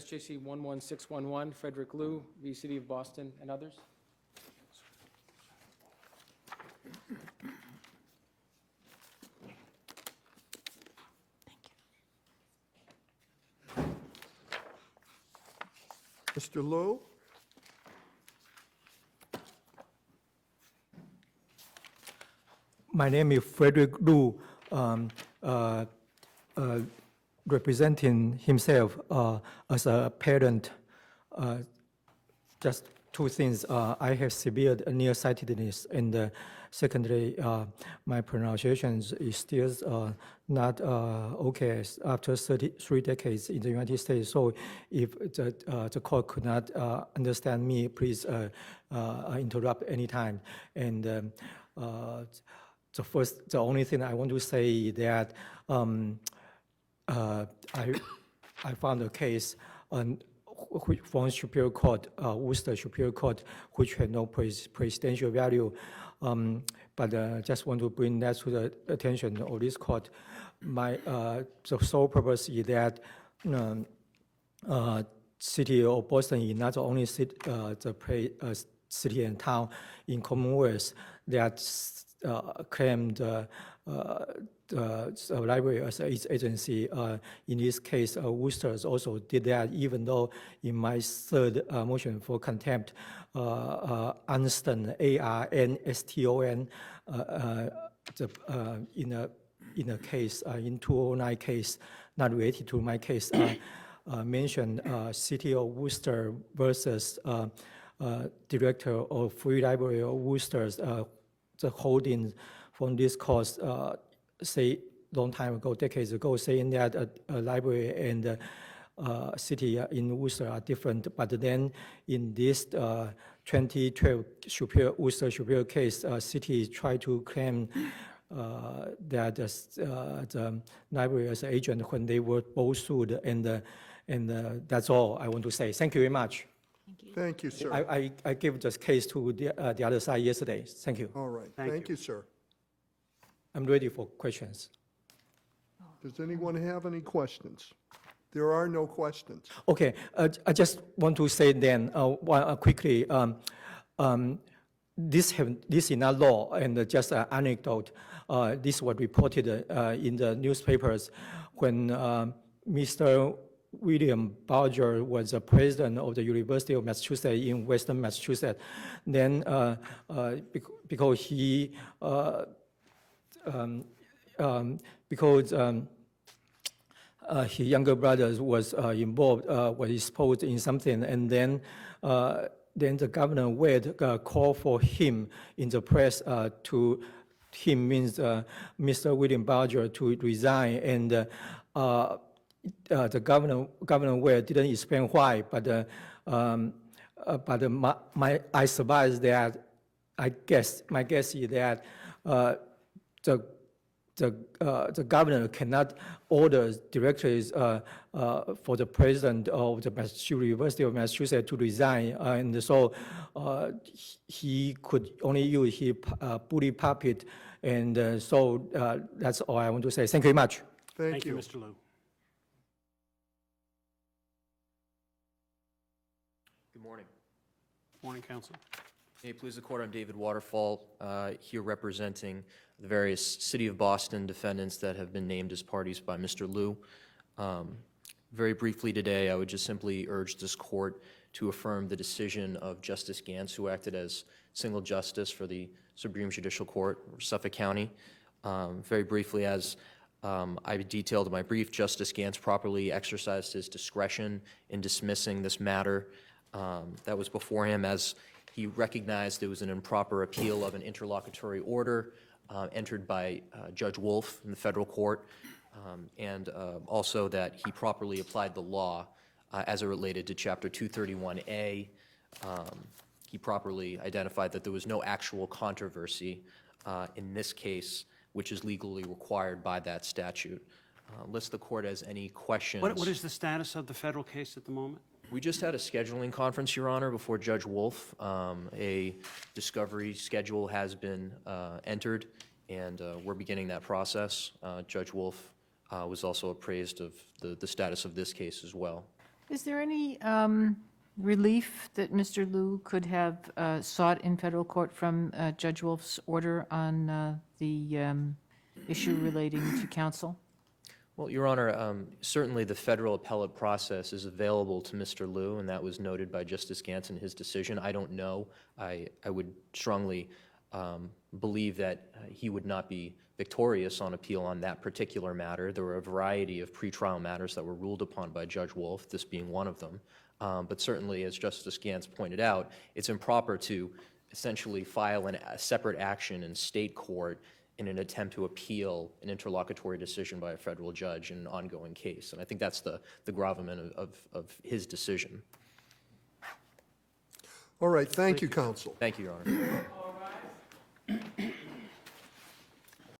SJC-11611, Frederick Liu, v. City of Boston, and others. Mr. Lowe? My name is Frederick Liu, representing himself as a parent. Just two things. I have severe nearsightedness, and secondly, my pronunciation is still not okay after 33 decades in the United States. So if the court could not understand me, please interrupt anytime. And the only thing I want to say is that I found a case from Superior Court, Worcester Superior Court, which had no presidential value. But just want to bring that to the attention of this court. The sole purpose is that City of Boston is not the only city, city and town in Commonwealth that claimed library as its agency. In this case, Worcester also did that, even though in my third motion for contempt, Anston, A-R-N-S-T-O-N, in a case, in 209 case, not related to my case, mentioned City of Worcester versus Director of Free Library of Worcester's the holding from this course, say long time ago, decades ago, saying that a library and city in Worcester are different. But then in this 2012 Worcester Superior case, city tried to claim that the library as an agent when they were both sued, and that's all I want to say. Thank you very much. Thank you, sir. I gave this case to the other side yesterday. Thank you. All right. Thank you, sir. I'm ready for questions. Does anyone have any questions? There are no questions. Okay, I just want to say then quickly, this is not law, and just an anecdote. This was reported in the newspapers when Mr. William Barger was the president of the University of Massachusetts in Western Massachusetts. Then, because he, his younger brother was involved, was exposed in something, and then the Governor Wade called for him in the press to. Him means Mr. William Barger to resign, and the Governor Wade didn't explain why, but I surmise that my guess is that the governor cannot order directors for the president of the University of Massachusetts to resign, and so he could only use his bully puppet, and so that's all I want to say. Thank you very much. Thank you. Mr. Liu. Good morning. Morning, Counsel. May it please the Court, I'm David Waterfall, here representing the various City of Boston defendants that have been named as parties by Mr. Liu. Very briefly today, I would just simply urge this Court to affirm the decision of Justice Gantz, who acted as single justice for the Supreme Judicial Court, Suffolk County. Very briefly, as I detailed in my brief, Justice Gantz properly exercised his discretion in dismissing this matter that was before him, as he recognized there was an improper appeal of an interlocutory order entered by Judge Wolf in the federal court, and also that he properly applied the law as it related to Chapter 231A. He properly identified that there was no actual controversy in this case, which is legally required by that statute. Unless the Court has any questions. What is the status of the federal case at the moment? We just had a scheduling conference, Your Honor, before Judge Wolf. A discovery schedule has been entered, and we're beginning that process. Judge Wolf was also appraised of the status of this case as well. Is there any relief that Mr. Liu could have sought in federal court from Judge Wolf's order on the issue relating to counsel? Well, Your Honor, certainly the federal appellate process is available to Mr. Liu, and that was noted by Justice Gantz in his decision. I don't know. I would strongly believe that he would not be victorious on appeal on that particular matter. There were a variety of pretrial matters that were ruled upon by Judge Wolf, this being one of them. But certainly, as Justice Gantz pointed out, it's improper to essentially file a separate action in state court in an attempt to appeal an interlocutory decision by a federal judge in an ongoing case. And I think that's the gravamen of his decision. All right, thank you, counsel. Thank you, Your Honor.